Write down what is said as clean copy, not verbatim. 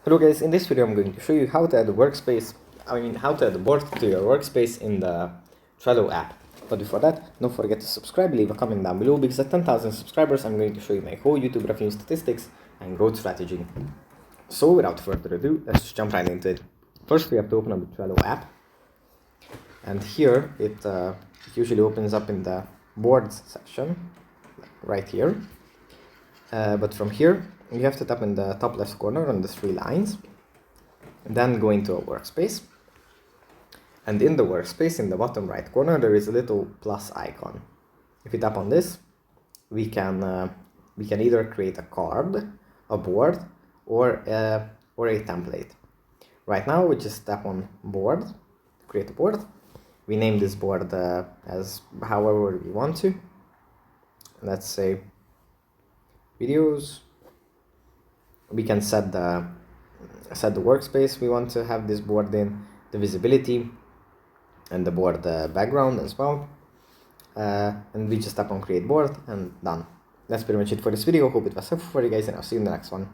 Hello guys, in this video I'm going to show you how to add a how to add a board to your workspace in the Trello app. But before that, don't forget to subscribe, leave a comment down below, because at 10,000 subscribers I'm going to show you my whole YouTube revenue statistics and growth strategy. So without further ado, let's just jump right into it. First we have to open up the Trello app, and here it usually opens up in the boards section, right here. But from here, you have to tap in the top left corner on the three lines, and then go into a workspace. And in the workspace, in the bottom right corner, there is a little plus icon. If you tap on this, we can either create a card, a board, or a template. Right now, we just tap on board, create a board. We name this board as however we want to. Let's say videos. We can set the workspace we want to have this board in, the visibility, and the board background as well. And we just tap on create board and done. That's pretty much it for this video. Hope it was helpful for you guys, and I'll see you in the next one.